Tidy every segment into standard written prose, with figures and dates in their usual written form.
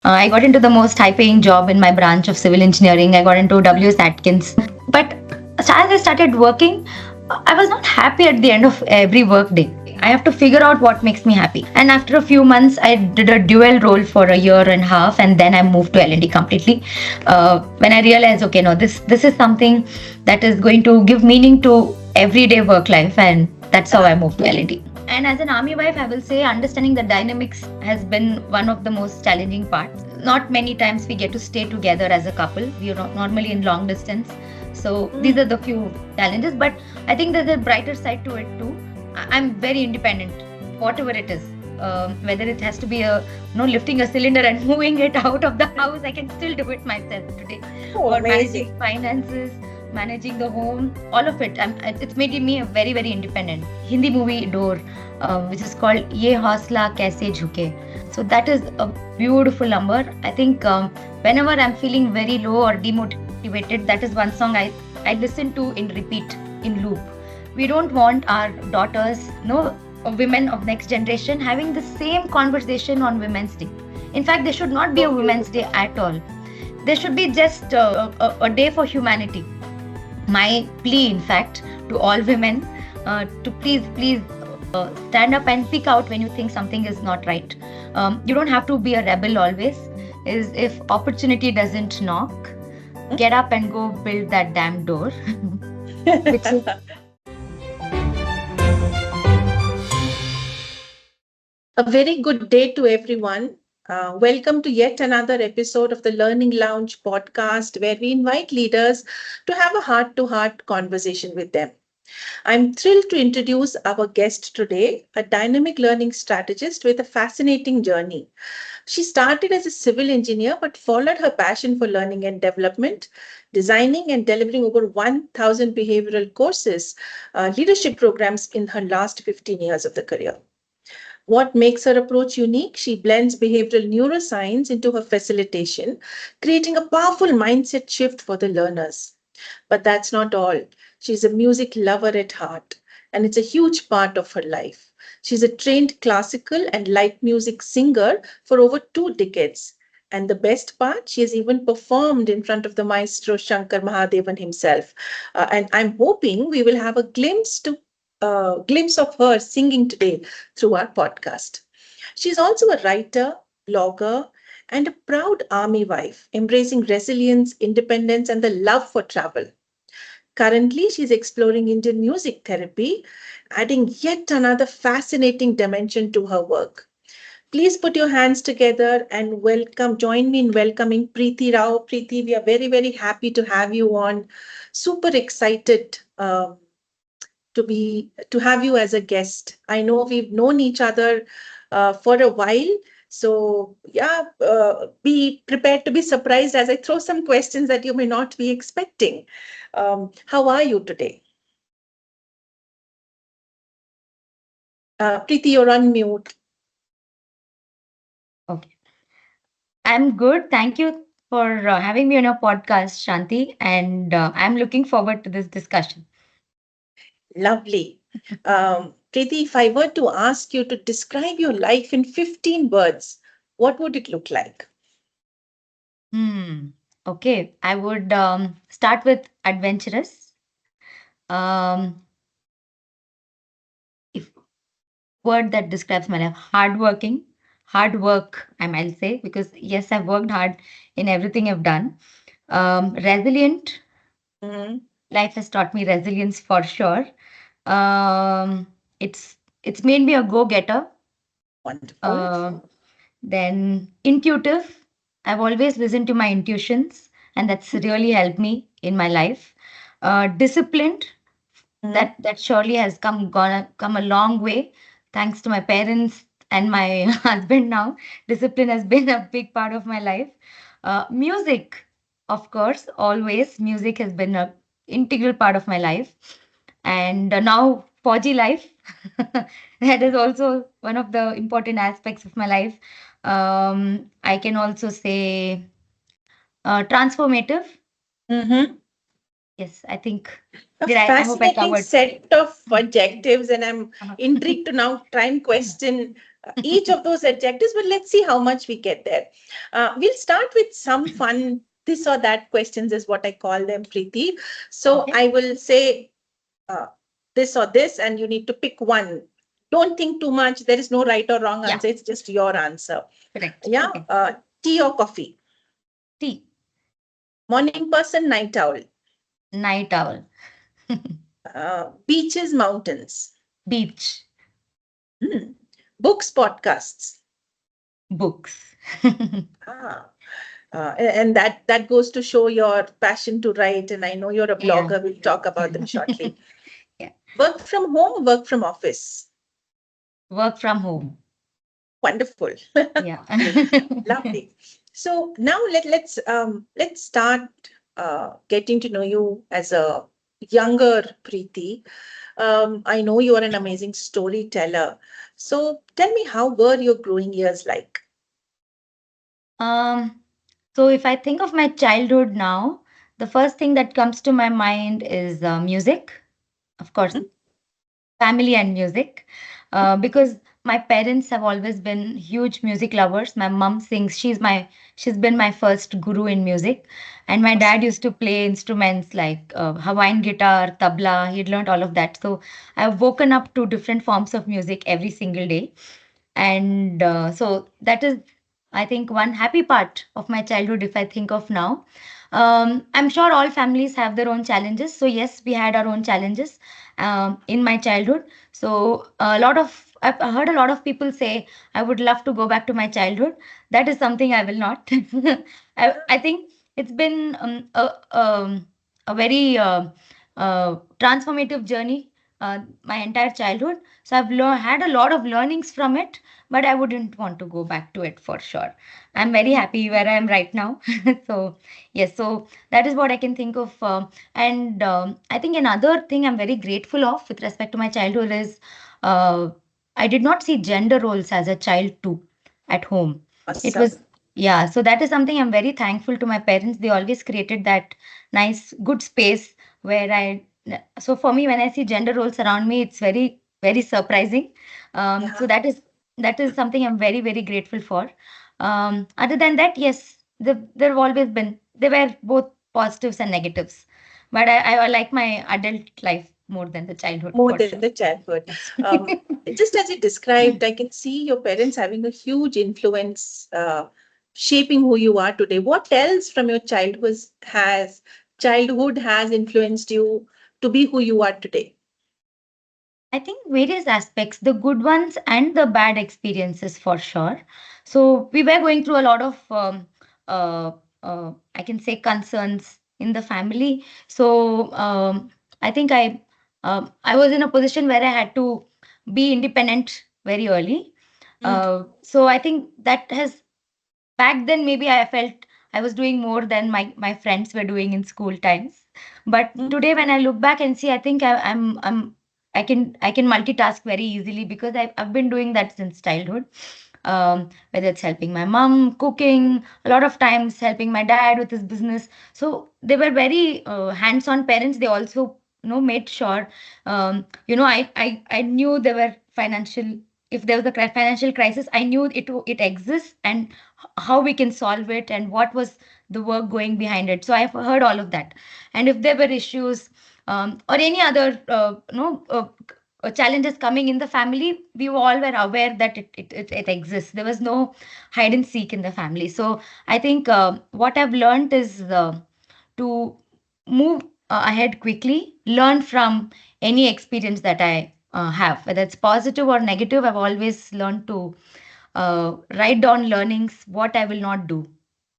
I got into the most high paying job in my branch of civil engineering. I got into W.S. Atkins. But as I started working, I was not happy at the end of every work day. I have to figure out what makes me happy. And after a few months, I did a dual role for a year and a half, and then I moved to L&D completely. When I realized, okay, no, this is something that is going to give meaning to everyday work life, and that's how I moved to L&D. And as an army wife, I will say understanding the dynamics has been one of the most challenging parts. Not many times we get to stay together as a couple. We are normally in long distance. So these are the few challenges. But I think there's a brighter side to it too. I'm very independent, whatever it is. Whether it has to be lifting a cylinder and moving it out of the house, I can still do it myself today. Oh, Or amazing. managing finances, managing the home, all of it. It's made me a very, very independent. Hindi movie Door, which is called Ye Hausla Kaise Jhuke. So that is a beautiful number. I think whenever I'm feeling very low or demotivated, that is one song I listen to in repeat, in loop. We don't want our daughters, women of next generation having the same conversation on Women's Day. In fact, there should not be So a Women's Day beautiful. at all. There should be just a day for humanity. My plea, in fact, to all women, to please stand up and speak out when you think something is not right. You don't have to be a rebel always. Is if opportunity doesn't knock, get up and go build that damn door. Which is A very good day to everyone. Welcome to yet another episode of the Learning Lounge podcast, where we invite leaders to have a heart to heart conversation with them. I'm thrilled to introduce our guest today, a dynamic learning strategist with a fascinating journey. She started as a civil engineer but followed her passion for learning and development, designing and delivering over 1,000 behavioral courses, leadership programs in her last 15 years of the career. What makes her approach unique? She blends behavioral neuroscience into her facilitation, creating a powerful mindset shift for the learners. But that's not all. She's a music lover at heart, and it's a huge part of her life. She's a trained classical and light music singer for over 2 decades. And the best part, she has even performed in front of the maestro Shankar Mahadevan himself. And I'm hoping we will have a glimpse of her singing today through our podcast. She's also a writer, blogger, and a proud army wife, embracing resilience, independence, and the love for travel. Currently, she's exploring Indian music therapy, adding yet another fascinating dimension to her work. Please put your hands together and join me in welcoming Preethi Rao. Preethi, we are very, very happy to have you on. Super excited to have you as a guest. I know we've known each other for a while. So yeah, be prepared to be surprised as I throw some questions that you may not be expecting. How are you today? Preeti, you're on mute. okay. I'm good. Thank you for having me on your podcast, Shanti, and I'm looking forward to this discussion. Lovely. Preeti, if I were to ask you to describe your life in 15 words, what would it look like? Hmm. Okay, I would start with adventurous. Um, if word that describes my life, hardworking, hard work, I might say, because yes, I've worked hard in everything I've done. Resilient. Mhm. Life has taught me resilience for sure. Um, it's made me a go-getter. Wonderful. Uh, then intuitive. I've always listened to my intuitions, and that's really helped me in my life. Disciplined. Mhm. That surely has come a long way, thanks to my parents and my husband. Now discipline has been a big part of my life. Music, of course, always music has been a integral part of my life. And now 4G life, that is also one of the important aspects of my life. I can also say transformative. Mhm. Yes, I think A I hope I fascinating covered. set of adjectives, and I'm Uh-huh. intrigued to now try and question. each of those adjectives, but let's see how much we get there. We'll start with some fun this or that questions, is what I call them, Preeti. So Okay. I will say uh, this or this, and you need to pick one. Don't think too much. There is no right or wrong Yeah. answer. It's just your answer. Correct. Yeah. Okay. Tea or coffee? Tea. Morning person, night owl? Night owl. Beaches, mountains? Beach. Hmm. Books, podcasts? Books. Ah, and that goes to show your passion to write. And I know you're a Yeah. blogger. We'll talk about them shortly. Yeah. Work from home, work from office? Work from home. Wonderful. Yeah. Lovely. So now let's start getting to know you as a younger Preeti. I know you are an amazing storyteller. So tell me, how were your growing years like? Um, so if I think of my childhood now, the first thing that comes to my mind is music, of course, Hmm? family and music, because my parents have always been huge music lovers. My mom sings. She's been my first guru in music, and my dad Awesome. used to play instruments like Hawaiian guitar, tabla. He'd learned all of that. So I've woken up to different forms of music every single day, and so that is, I think, one happy part of my childhood. If I think of now, I'm sure all families have their own challenges. So yes, we had our own challenges in my childhood. So a lot of I've heard a lot of people say I would love to go back to my childhood. That is something I will not. I think it's been a very transformative journey, my entire childhood. So I've had a lot of learnings from it, but I wouldn't want to go back to it for sure. I'm very happy where I am right now. So yes, so that is what I can think of. And I think another thing I'm very grateful of with respect to my childhood is uh, I did not see gender roles as a child too at home. It Awesome. was, yeah, so that is something I'm very thankful to my parents. They always created that nice, good space where so for me, when I see gender roles around me, it's very, very surprising. So Yeah. that is something I'm very, very grateful for. Other than that, yes, there have always been, there were both positives and negatives, but I like my adult life more than the childhood More for than sure. the childhood. Yes. Just as you described, I can see your parents having a huge influence, shaping who you are today. What else from your childhood has influenced you to be who you are today? I think various aspects, the good ones and the bad experiences for sure. So we were going through a lot of, I can say, concerns in the family. So I think I was in a position where I had to be independent very early. Mm, So I think that has, back then maybe I felt I was doing more than my friends were doing in school times. But mm, today when I look back and see, I think I can multitask very easily because I've been doing that since childhood. Whether it's helping my mom cooking, a lot of times helping my dad with his business. So they were very hands-on parents. They also made sure, I knew there were financial, if there was a financial crisis, I knew it exists, and how we can solve it, and what was the work going behind it. So I've heard all of that. And if there were issues, or any other challenges coming in the family, we all were aware that it exists. There was no hide and seek in the family. So I think what I've learned is to move ahead quickly, learn from any experience that I have, whether it's positive or negative. I've always learned to write down learnings, what I will not do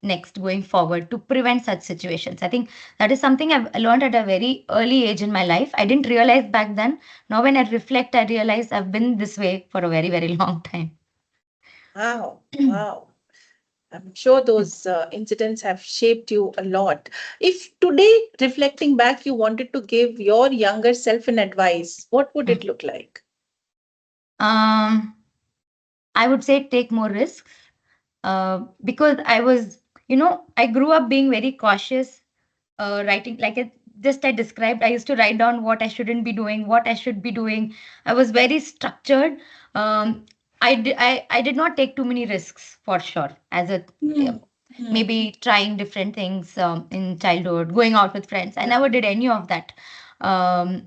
next going forward to prevent such situations. I think that is something I've learned at a very early age in my life. I didn't realize back then. Now, when I reflect, I realize I've been this way for a very, very long time. wow, wow. I'm sure those incidents have shaped you a lot. If today, reflecting back, you wanted to give your younger self an advice, what would it look like? um, I would say take more risks, because I grew up being very cautious, writing like just I described. I used to write down what I shouldn't be doing, what I should be doing. I was very structured. I did not take too many risks for sure as a Hmm. Hmm. maybe trying different things in childhood, going out with friends. I never did any of that.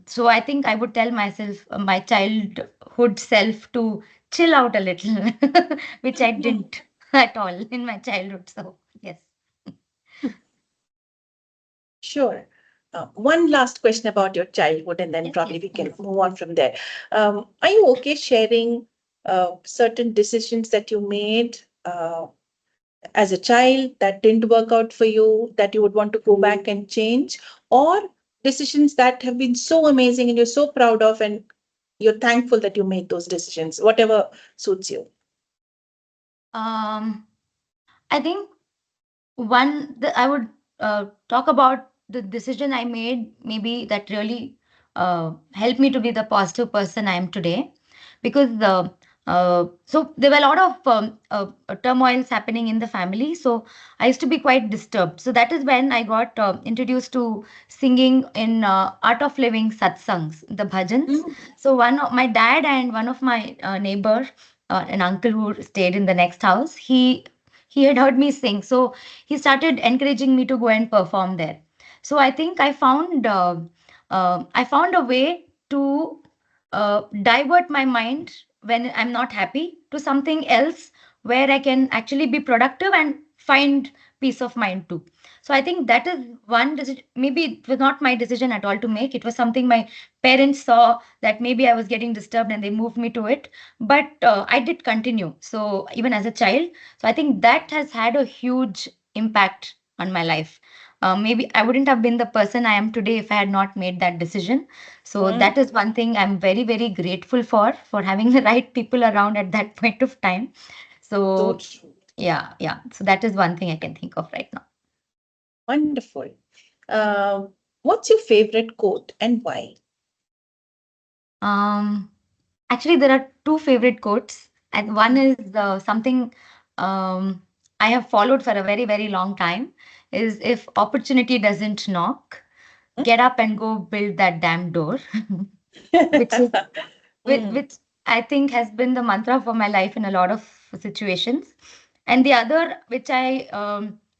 So I think I would tell myself, my childhood self, to chill out a little, which I didn't at all in my childhood. So yes. Sure. One last question about your childhood, and then Yes, probably yes, we can please. move on from there. Are you okay sharing certain decisions that you made as a child that didn't work out for you, that you would want to go back and change, or decisions that have been so amazing and you're so proud of, and you're thankful that you made those decisions, whatever suits you? Um, I think I would talk about the decision I made, maybe that really helped me to be the positive person I am today, because so there were a lot of turmoils happening in the family. So I used to be quite disturbed. So that is when I got introduced to singing in Art of Living satsangs, the bhajans. Mm. So one of my dad and one of my neighbor, an uncle who stayed in the next house, he had heard me sing. So he started encouraging me to go and perform there. So I think I found a way to divert my mind when I'm not happy to something else where I can actually be productive and find peace of mind too. So I think that is one decision. Maybe it was not my decision at all to make. It was something my parents saw that maybe I was getting disturbed and they moved me to it. But I did continue. So even as a child, so I think that has had a huge impact on my life. Maybe I wouldn't have been the person I am today if I had not made that decision. So Mm. that is one thing I'm very, very grateful for having the right people around at that point of time. So So true. yeah, yeah. So that is one thing I can think of right now. Wonderful. What's your favorite quote and why? Um, Actually, there are two favorite quotes, and one Mm. is something I have followed for a very, very long time. Is if opportunity doesn't knock, get up and go build that damn door, which is Mm. which I think has been the mantra for my life in a lot of situations. And the other, which I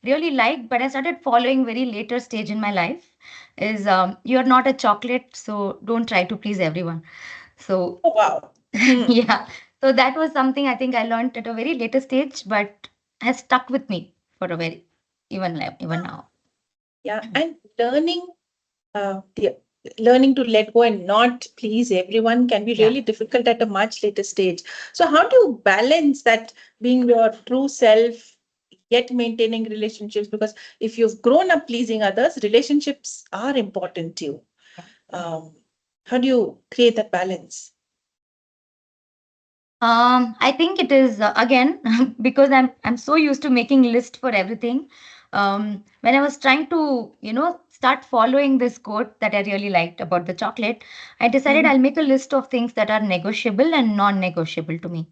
really like, but I started following very later stage in my life, is you're not a chocolate, so don't try to please everyone. So Oh, wow. Hmm. yeah, so that was something I think I learned at a very later stage, but has stuck with me for a very even now. Yeah, and the learning to let go and not please everyone can be Yeah. really difficult at a much later stage. So how do you balance that, being your true self yet maintaining relationships? Because if you've grown up pleasing others, relationships are important to you. Um, how do you create that balance? I think it is again because I'm so used to making list for everything. When I was trying to start following this quote that I really liked about the chocolate, I decided Mhm. I'll make a list of things that are negotiable and non-negotiable to me.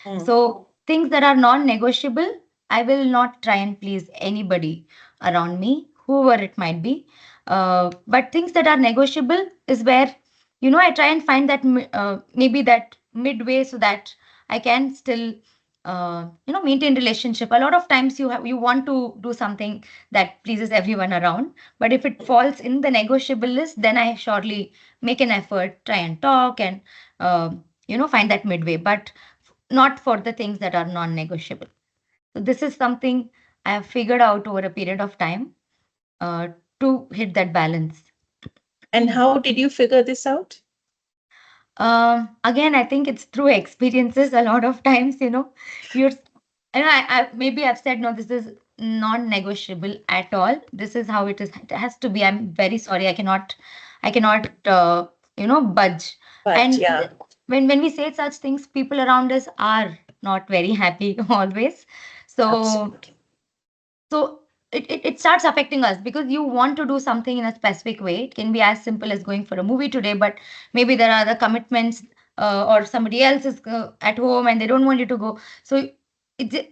Mm. So things that are non-negotiable, I will not try and please anybody around me, whoever it might be. But things that are negotiable is where I try and find that maybe that midway so that I can still maintain relationship. A lot of times you want to do something that pleases everyone around, but if it falls in the negotiable list, then I surely make an effort, try and talk and find that midway. But not for the things that are non-negotiable. So this is something I have figured out over a period of time uh, to hit that balance. And how did you figure this out? Again, I think it's through experiences. A lot of times, you're, and maybe I've said no. This is non-negotiable at all. This is how it is. It has to be. I'm very sorry. I cannot, budge. But And yeah, when we say such things, people around us are not very happy always. So absolutely. So it starts affecting us because you want to do something in a specific way. It can be as simple as going for a movie today, but maybe there are other commitments or somebody else is at home and they don't want you to go. So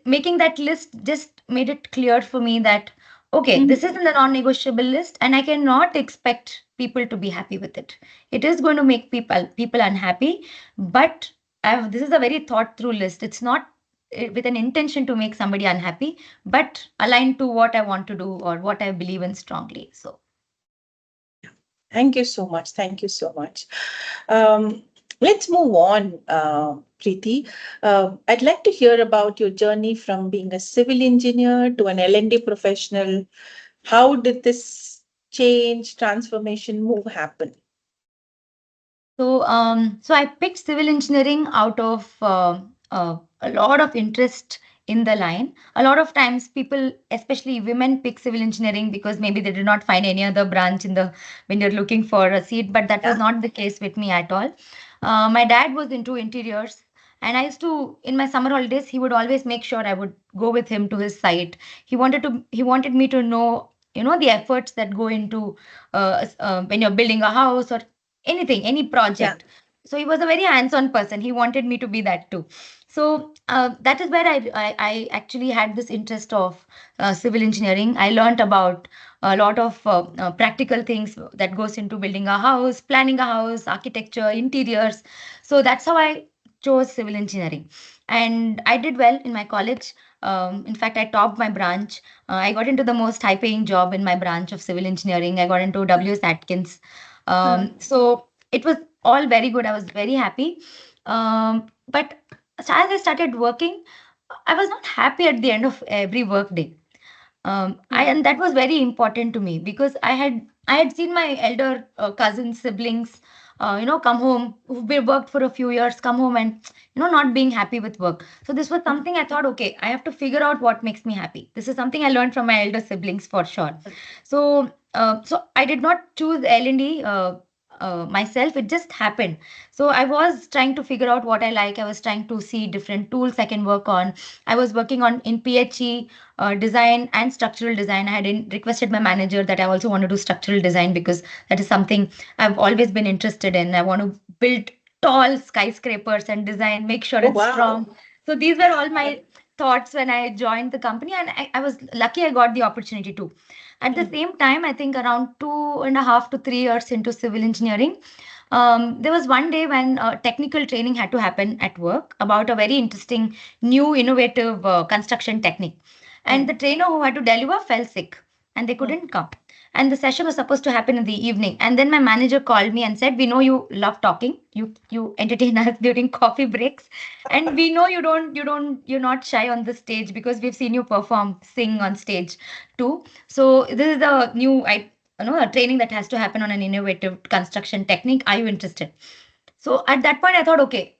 making that list just made it clear for me that, okay, Mm. this is in the non-negotiable list and I cannot expect people to be happy with it. It is going to make people unhappy, but This is a very thought through list. It's not with an intention to make somebody unhappy, but aligned to what I want to do or what I believe in strongly. So, Thank you so much. Thank you so much. Um, let's move on, Preeti. I'd like to hear about your journey from being a civil engineer to an L&D professional. How did this change, transformation, move happen? so I picked civil engineering out of a lot of interest in the line. A lot of times, people, especially women, pick civil engineering because maybe they did not find any other branch in the when you're looking for a seat. But that was Yeah, not the case with me at all. My dad was into interiors, and I used to, in my summer holidays, he would always make sure I would go with him to his site. He wanted me to know, the efforts that go into when you're building a house or anything, any yeah. project. So he was a very hands-on person. He wanted me to be that too. So that is where I actually had this interest of civil engineering. I learned about a lot of practical things that goes into building a house, planning a house, architecture, interiors. So that's how I chose civil engineering, and I did well in my college. In fact, I topped my branch. I got into the most high-paying job in my branch of civil engineering. I got into W.S. Atkins. So it was all very good. I was very happy. But as I started working, I was not happy at the end of every work day. And that was very important to me because I had seen my elder cousins, siblings, come home who've been worked for a few years, come home and not being happy with work. So this was something I thought, okay, I have to figure out what makes me happy. This is something I learned from my elder siblings for sure. So I did not choose L&D myself. It just happened. So I was trying to figure out what I like. I was trying to see different tools I can work on. I was working on in PHE design and structural design. I had requested my manager that I also want to do structural design because that is something I've always been interested in. I want to build tall skyscrapers and design, make sure Oh, it's wow. strong. So these were all my thoughts when I joined the company, and I was lucky I got the opportunity to. At the Mm, same time, I think around 2.5 to 3 years into civil engineering, there was one day when technical training had to happen at work about a very interesting, new, innovative construction technique. And mm, the trainer who had to deliver fell sick and they mm. couldn't come. And the session was supposed to happen in the evening. And then my manager called me and said, "We know you love talking. You entertain us during coffee breaks. And we know you're not shy on the stage because we've seen you perform, sing on stage too. So this is the new a training that has to happen on an innovative construction technique. Are you interested?" So at that point, I thought, okay,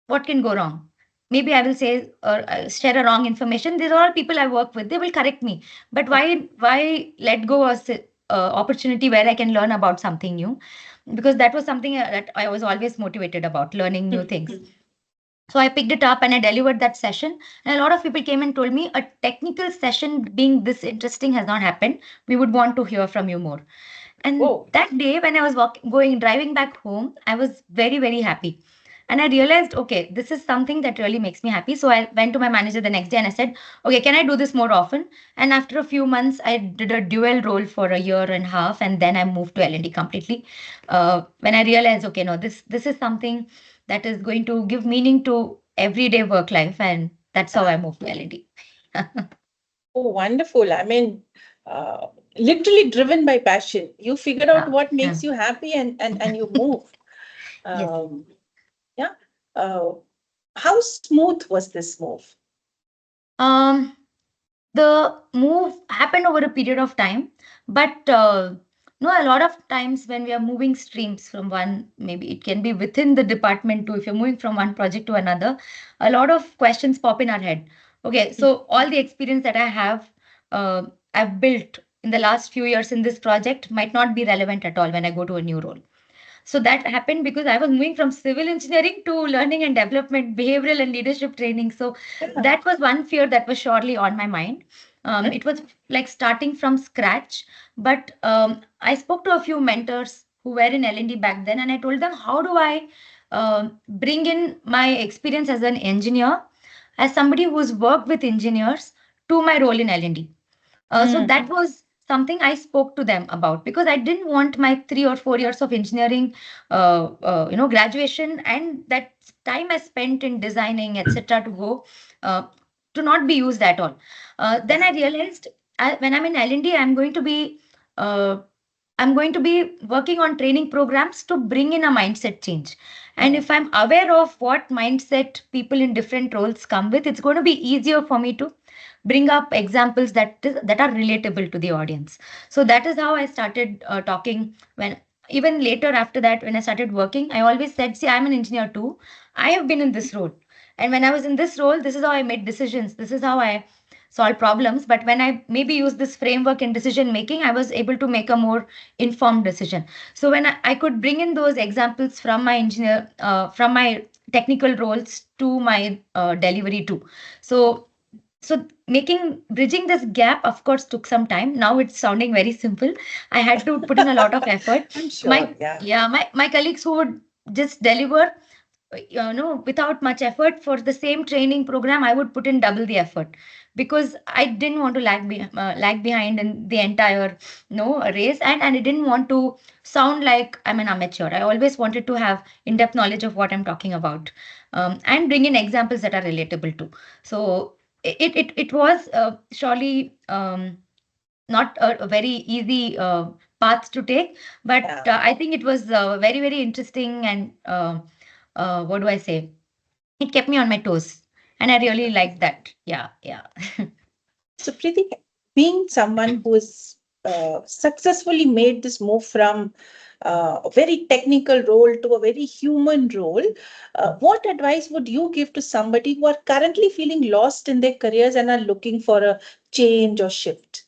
what can go wrong? Maybe I will say or share a wrong information. These are all people I work with. They will correct me. But why let go a opportunity where I can learn about something new? Because that was something that I was always motivated about, learning new things. So I picked it up and I delivered that session. And a lot of people came and told me a technical session being this interesting has not happened. We would want to hear from you more. And Oh, that day, when I was driving back home, I was very, very happy. And I realized, okay, this is something that really makes me happy. So I went to my manager the next day and I said, okay, can I do this more often? And after a few months, I did a dual role for a year and a half, and then I moved to L&D completely. When I realized, okay, no, this is something that is going to give meaning to everyday work life, and that's how I moved to L&D. oh, wonderful. I mean, uh, literally driven by passion. You figure out Yeah, what yeah. makes you happy and you move. Yes. Um, yeah. Uh, how smooth was this move? Um, the move happened over a period of time, but a lot of times when we are moving streams from one, maybe it can be within the department too. If you're moving from one project to another, a lot of questions pop in our head. Okay, so all the experience that I have, uh, I've built in the last few years in this project might not be relevant at all when I go to a new role. So that happened because I was moving from civil engineering to learning and development, behavioral and leadership training. So Yeah. that was one fear that was surely on my mind. It was like starting from scratch. But I spoke to a few mentors who were in L&D back then, and I told them, how do I bring in my experience as an engineer, as somebody who's worked with engineers, to my role in L&D? So Mm, that was something I spoke to them about, because I didn't want my 3 or 4 years of engineering, graduation, and that time I spent in designing, etc., uh, to not be used at all. Then I realized, when I'm in L&D, uh, I'm going to be working on training programs to bring in a mindset change. And if I'm aware of what mindset people in different roles come with, it's going to be easier for me to bring up examples that are relatable to the audience. So that is how I started talking. When even later after that, when I started working, I always said, see, I'm an engineer too. I have been in this role. And when I was in this role, this is how I made decisions. This is how I solve problems. But when I maybe use this framework in decision making, I was able to make a more informed decision. So when I could bring in those examples from my from my technical roles to my delivery too. So making bridging this gap, of course, took some time. Now it's sounding very simple. I had to put in a lot of effort. I'm sure, My yeah. Yeah, my colleagues who would just deliver, without much effort, for the same training program, I would put in double the effort, because I didn't want to lag behind in the entire race, and I didn't want to sound like I'm an amateur. I always wanted to have in-depth knowledge of what I'm talking about, and bring in examples that are relatable too. So it was surely not a very easy path to take, but Yeah. I think it was very, very interesting, and what do I say? It kept me on my toes, and I really liked that. Yeah, yeah. So, Preeti, being someone who has successfully made this move from a very technical role to a very human role, what advice would you give to somebody who are currently feeling lost in their careers and are looking for a change or shift?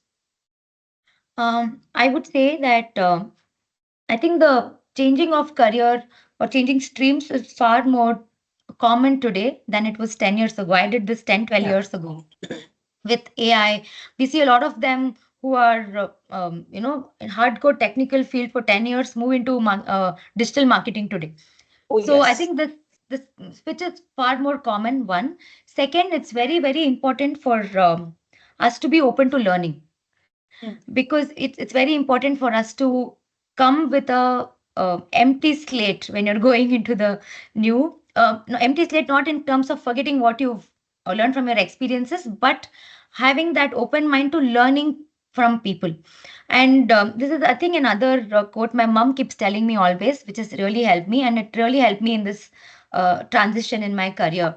I would say that I think the changing of career or changing streams is far more common today than it was 10 years ago. I did this 10, 12 Yeah. years ago. With AI, we see a lot of them who are, in hardcore technical field for 10 years, move into digital marketing today. Oh, So I yes. think this switch is far more common. One. Second, it's very, very important for us to be open to learning, Mm. because it's very important for us to come with a empty slate when you're going into the new no, empty slate, not in terms of forgetting what you've learned from your experiences, but having that open mind to learning from people. And this is, I think, another quote my mom keeps telling me always, which has really helped me, and it really helped me in this transition in my career.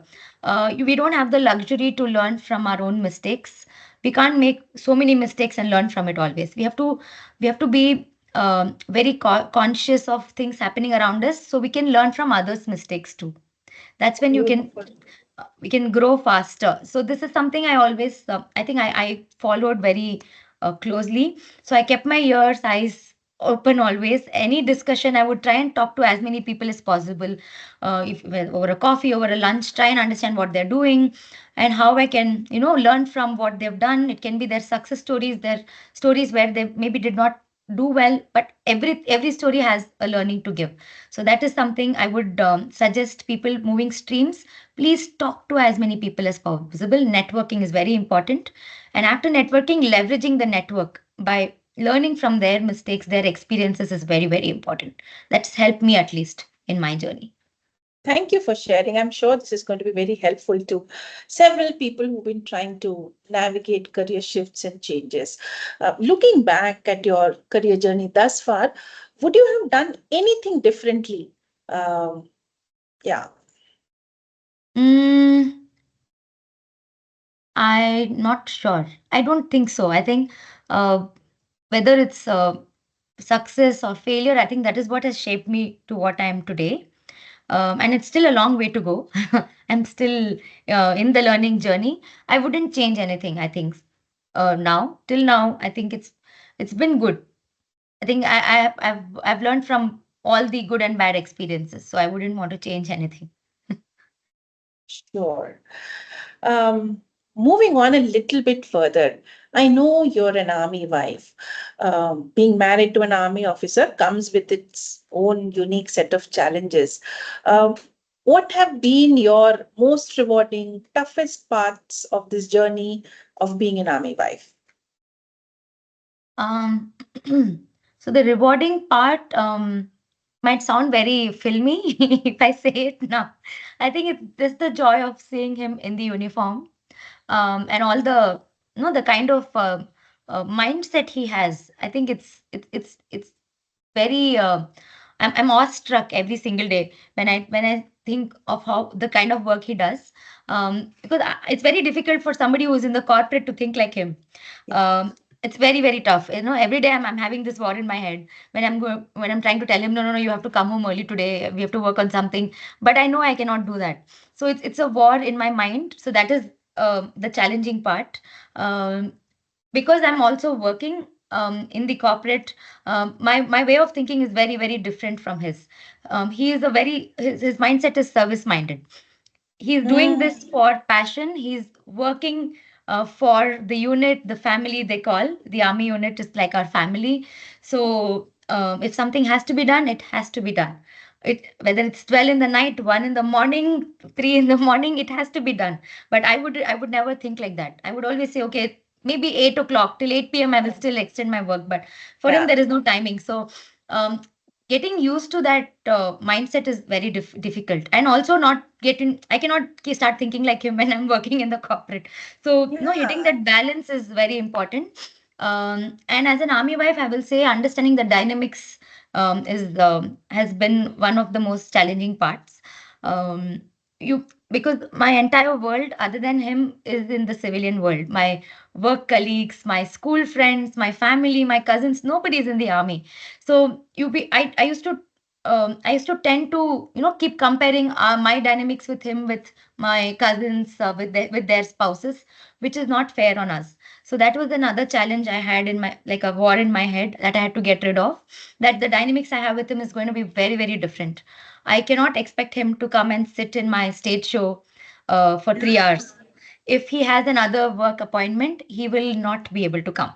We don't have the luxury to learn from our own mistakes. We can't make so many mistakes and learn from it always. We have to be very conscious of things happening around us, so we can learn from others mistakes too. That's when you can Beautiful. we can grow faster. So this is something I always, I think I followed very closely. So I kept my ears, eyes open always. Any discussion, I would try and talk to as many people as possible. If over a coffee, over a lunch, try and understand what they're doing and how I can, learn from what they've done. It can be their success stories, their stories where they maybe did not do well, but every story has a learning to give. So that is something I would suggest people moving streams. Please talk to as many people as possible. Networking is very important. And after networking, leveraging the network by learning from their mistakes, their experiences is very, very important. That's helped me at least in my journey. Thank you for sharing. I'm sure this is going to be very helpful to several people who've been trying to navigate career shifts and changes. Looking back at your career journey thus far, would you have done anything differently? Um, yeah. Mm, I'm not sure. I don't think so. I think uh, whether it's success or failure, I think that is what has shaped me to what I am today. And it's still a long way to go. I'm still in the learning journey. I wouldn't change anything. I think till now, I think it's been good. I think I've learned from all the good and bad experiences, so I wouldn't want to change anything. Sure. Um, Moving on a little bit further, I know you're an army wife. Being married to an army officer comes with its own unique set of challenges. Um, what have been your most rewarding, toughest parts of this journey of being an army wife? Um, so the rewarding part might sound very filmy if I say it now. I think it's just the joy of seeing him in the uniform, and all the the kind of mindset he has. I think it's very I'm awestruck every single day when I think of how the kind of work he does, because it's very difficult for somebody who's in the corporate to think like him. Yeah. It's very tough, every day I'm having this war in my head when I'm trying to tell him, no, you have to come home early today, we have to work on something, but I know I cannot do that. So it's a war in my mind, so that is the challenging part. um, because I'm also working in the corporate, my way of thinking is very different from his. He is a very his mindset is service minded. He's doing Mm. this for passion. He's working for the unit, the family they call. The army unit is like our family. So if something has to be done, it has to be done. Whether it's 12 in the night, 1 in the morning, 3 in the morning, it has to be done. But I would never think like that. I would always say, okay, maybe 8 o'clock till 8 p.m. I will still extend my work. But for him, Yeah. there is no timing. So um, getting used to that mindset is very difficult, and also not getting I cannot start thinking like him when I'm working in the corporate. So no, hitting Yeah. that balance is very important. And as an army wife, I will say understanding the dynamics is has been one of the most challenging parts. You Because my entire world other than him is in the civilian world. My work colleagues, my school friends, my family, my cousins, nobody is in the army. So I used to tend to keep comparing my dynamics with him, with my cousins, with their spouses, which is not fair on us. So that was another challenge I had in my, like, a war in my head that I had to get rid of. That the dynamics I have with him is going to be very different. I cannot expect him to come and sit in my stage show for 3 hours. If he has another work appointment, he will not be able to come.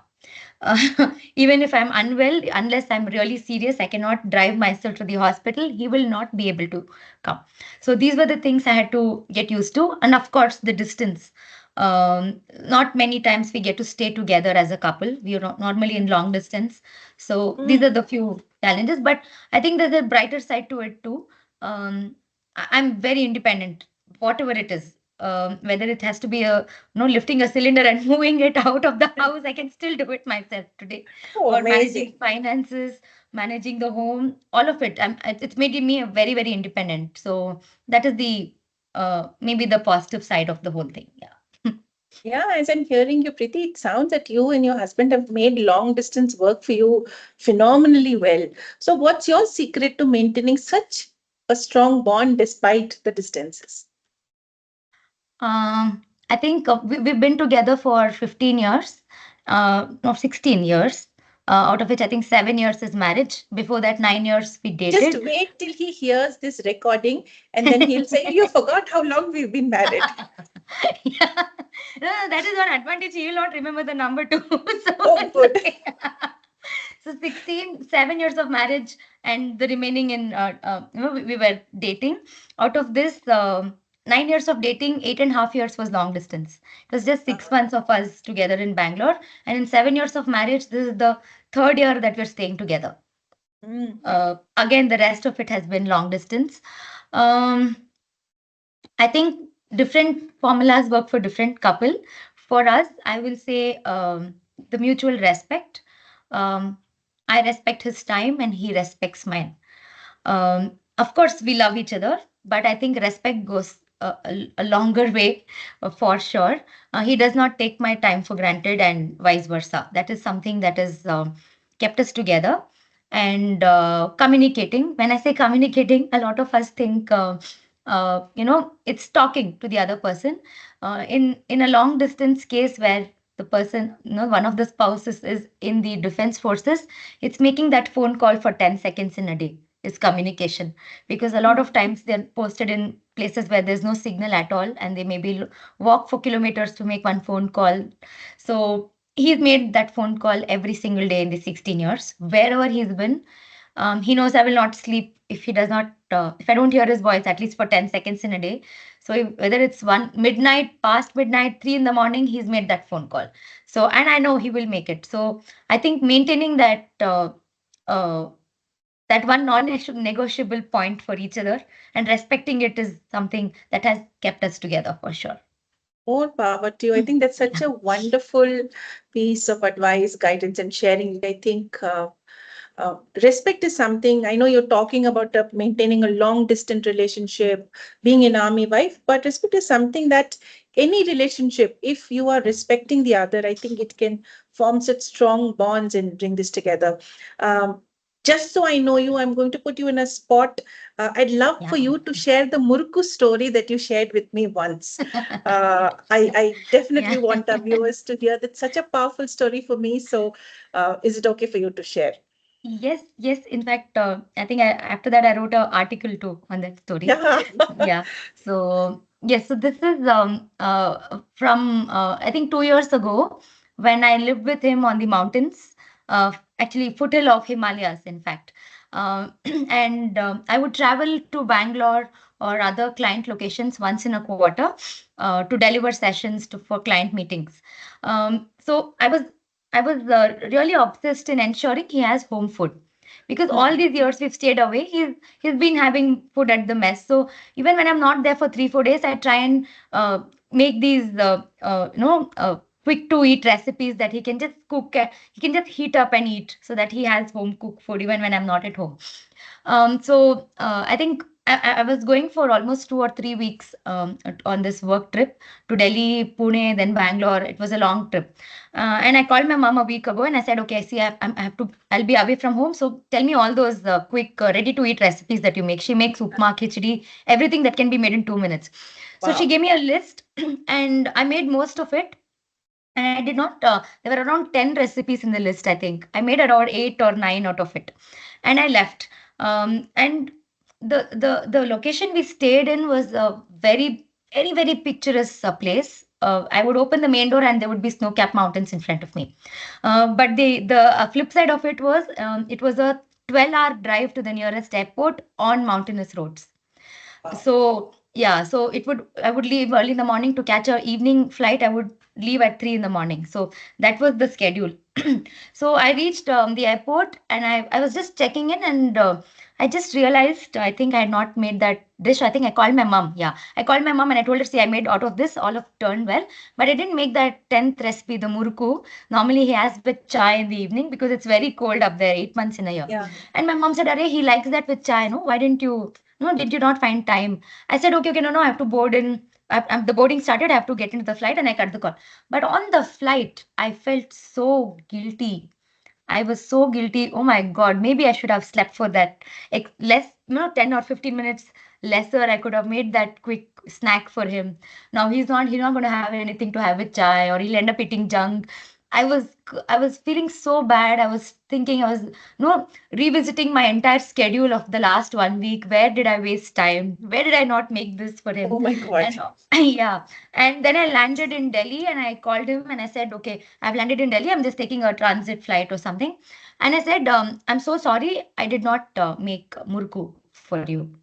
Even if I'm unwell, unless I'm really serious, I cannot drive myself to the hospital, he will not be able to come. So these were the things I had to get used to. And of course, the distance. Not many times we get to stay together as a couple. We are normally in long distance. So these are Mm. the few challenges. But I think there's a brighter side to it too. I'm very independent, whatever it is. Whether it has to be lifting a cylinder and moving it out of the house, I can still do it myself today. Oh, Or managing amazing. finances, managing the home, all of it. It's made me a very independent. So that is the maybe the positive side of the whole thing. Yeah. Yeah, as I'm hearing you, Preeti, it sounds that you and your husband have made long distance work for you phenomenally well. So, what's your secret to maintaining such a strong bond despite the distances? I think we've been together for 15 years, no, 16 years, out of which I think 7 years is marriage. Before that, 9 years we Just dated. wait till he hears this recording and then he'll say, you forgot how long we've been married. Yeah. No, that is one advantage. He will not remember the number too. So Oh, it's good. okay. So 7 years of marriage, and the remaining in, we were dating. Out of this, 9 years of dating, 8.5 years was long distance. It was just 6 months of us together in Bangalore. And in 7 years of marriage, this is the third year that we're staying together. Mm. Again, the rest of it has been long distance. Um, I think different formulas work for different couple. For us, I will say the mutual respect. Um, I respect his time and he respects mine. Of course, we love each other, but I think respect goes a longer way for sure. He does not take my time for granted, and vice versa. That is something that has kept us together. And communicating. When I say communicating, a lot of us think, it's talking to the other person. In a long distance case where the person, one of the spouses is in the defense forces, it's making that phone call for 10 seconds in a day is communication, because a lot of times they're posted in places where there's no signal at all, and they maybe walk for kilometers to make one phone call. So he's made that phone call every single day in the 16 years wherever he's been. He knows I will not sleep if he does not if I don't hear his voice at least for 10 seconds in a day, so whether it's one midnight, past midnight, 3 in the morning, he's made that phone call. So, and I know he will make it. So I think maintaining uh, that one non-negotiable point for each other and respecting it is something that has kept us together for sure. More power to you. I think that's such a wonderful piece of advice, guidance, and sharing. I think respect is something. I know you're talking about maintaining a long distance relationship, being an army wife, but respect is something that any relationship, if you are respecting the other, I think it can form such strong bonds and bring this together. Um, just so I know you, I'm going to put you in a spot. I'd love for Yeah. you to share the Murku story that you shared with me once. I definitely Yeah. want our viewers to hear that such a powerful story for me. So, is it okay for you to share? Yes, yes. In fact, I think after that I wrote an article too on that story. Yeah. Yeah. So yes, so this is from I think 2 years ago when I lived with him on the mountains, actually foothill of Himalayas, in fact. And I would travel to Bangalore or other client locations once in a quarter to deliver sessions for client meetings. So I was really obsessed in ensuring he has home food because all these years we've stayed away. He's been having food at the mess. So even when I'm not there for 3 4 days, I try and make these quick to eat recipes that he can just cook. He can just heat up and eat so that he has home cooked food even when I'm not at home. I think I was going for almost 2 or 3 weeks on this work trip to Delhi, Pune, then Bangalore. It was a long trip. And I called my mom a week ago and I said, okay, see, I'll be away from home. So tell me all those quick, ready to eat recipes that you make. She makes upma, khichdi, everything that can be made in 2 minutes. So she Wow. gave me a list and I made most of it. And I did not, there were around 10 recipes in the list, I think. I made around 8 or 9 out of it. And I left. And the location we stayed in was a very picturesque place. I would open the main door and there would be snow-capped mountains in front of me. But the flip side of it was a 12-hour drive to the nearest airport on mountainous roads. Wow. So yeah, so I would leave early in the morning to catch a evening flight. I would leave at 3 in the morning. So that was the schedule. So I reached the airport and I was just checking in and I just realized I think I had not made that dish. I think I called my mom. Yeah, I called my mom and I told her, see, I made out of this, all of turned well, but I didn't make that 10th recipe, the murku. Normally he has with chai in the evening because it's very cold up there, 8 months in a year. Yeah. And my mom said, Arey, he likes that with chai, no? Why didn't you? No, did you not find time? I said, okay, no, I have to board in. The boarding started. I have to get into the flight, and I cut the call. But on the flight, I felt so guilty. I was so guilty. Oh my God, maybe I should have slept for that. Less, 10 or 15 minutes lesser. I could have made that quick snack for him. Now he's not going to have anything to have with chai, or he'll end up eating junk. I was, I was feeling so bad. I was thinking, I was, revisiting my entire schedule of the last 1 week. Where did I waste time? Where did I not make this for Oh him? my God. And yeah, and then I landed in Delhi and I called him and I said, okay, I've landed in Delhi. I'm just taking a transit flight or something. And I said, I'm so sorry. I did not make murku for you.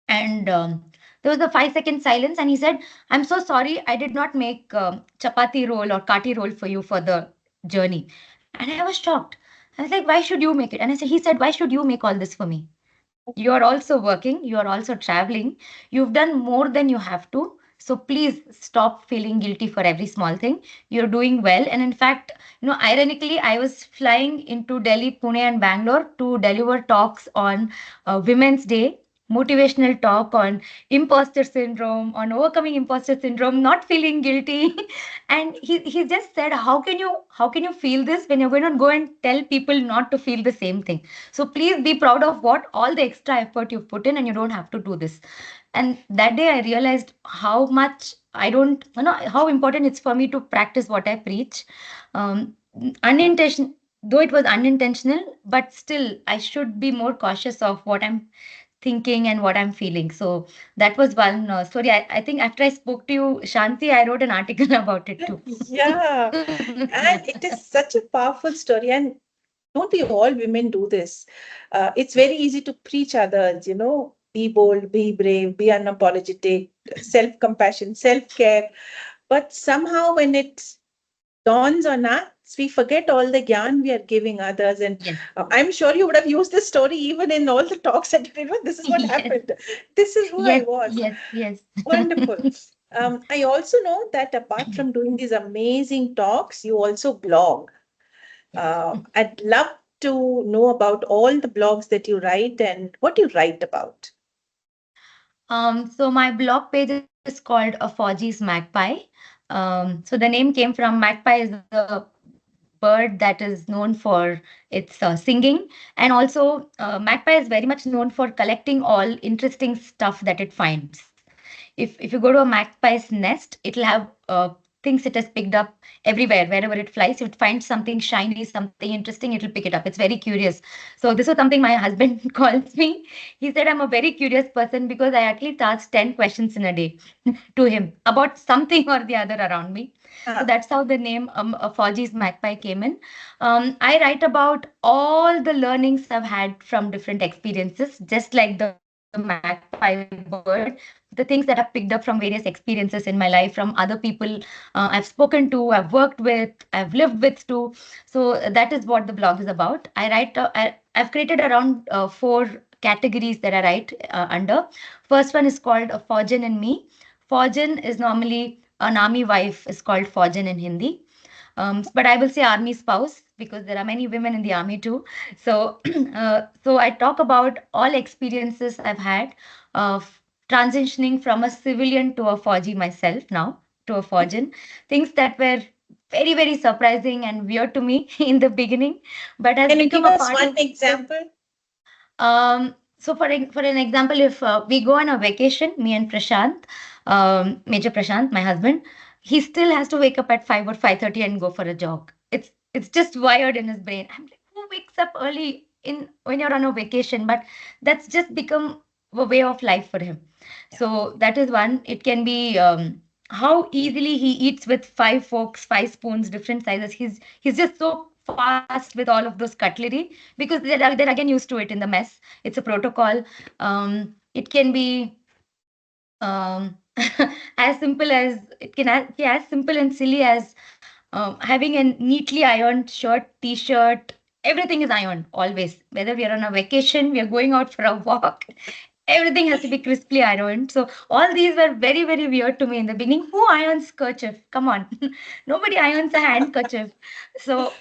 And there was a 5 second silence. And he said, I'm so sorry. I did not make chapati roll or kati roll for you for the journey. And I was shocked. I was like, why should you make it? And he said, why should you make all this for me? You are also working, you are also traveling, you've done more than you have to. So please stop feeling guilty for every small thing. You're doing well. And in fact, ironically, I was flying into Delhi, Pune, and Bangalore to deliver talks on Women's Day. Motivational talk on imposter syndrome, on overcoming imposter syndrome, not feeling guilty. And he just said, how can you feel this when you're going to go and tell people not to feel the same thing? So please be proud of what all the extra effort you've put in, and you don't have to do this. And that day I realized how much I don't, how important it's for me to practice what I preach. Unintentional, though it was unintentional, but still I should be more cautious of what I'm thinking and what I'm feeling. So that was one story. I think after I spoke to you, Shanti, I wrote an article about it too. Yeah. And it is such a powerful story. And don't we all women do this? It's very easy to preach others, be bold, be brave, be unapologetic, self-compassion, self-care. But somehow when it dawns on us, we forget all the gyan we are giving others. And Yes. I'm sure you would have used this story even in all the talks that you did. This is what Yes. happened. This is who I Yes. was. Yes. Yes. Wonderful. I also know that apart from doing these amazing talks, you also blog. I'd love to know about all the blogs that you write and what you write about. So my blog page is called A Forgy's Magpie. So the name came from magpie is a bird that is known for its singing, and also magpie is very much known for collecting all interesting stuff that it finds. If you go to a magpie's nest, it'll have things it has picked up everywhere. Wherever it flies, if it finds something shiny, something interesting, it'll pick it up. It's very curious. So this was something my husband calls me. He said I'm a very curious person because I at least ask 10 questions in a day to him about something or the other around me. So Ah, that's how the name Fauji's Magpie came in. I write about all the learnings I've had from different experiences, just like the magpie bird, the things that I've picked up from various experiences in my life, from other people I've spoken to, I've worked with, I've lived with too. So that is what the blog is about. I've created around four categories that I write under. First one is called a Faujan in Me. Faujan is normally an army wife, is called Faujan in Hindi. But I will say army spouse because there are many women in the army too. So, so I talk about all experiences I've had of transitioning from a civilian to a Fauji myself now, to a Faujan. Things that were very, very surprising and weird to me in the beginning, but has can you become give a us part one of the example? so for an example, if we go on a vacation, me and Prashant, Major Prashant, my husband, he still has to wake up at 5 or 5:30 and go for a jog. It's just wired in his brain. I'm like, who wakes up early in when you're on a vacation? But that's just become a way of life for him. So that is one. It can be how easily he eats with 5 forks, 5 spoons, different sizes. He's just so fast with all of those cutlery because they're again used to it in the mess. It's a protocol. It can be as simple as be as simple and silly as having a neatly ironed shirt, t-shirt. Everything is ironed always. Whether we are on a vacation, we are going out for a walk. Everything has to be crisply ironed. So all these were very, very weird to me in the beginning. Who irons kerchief? Come on. Nobody irons a handkerchief. So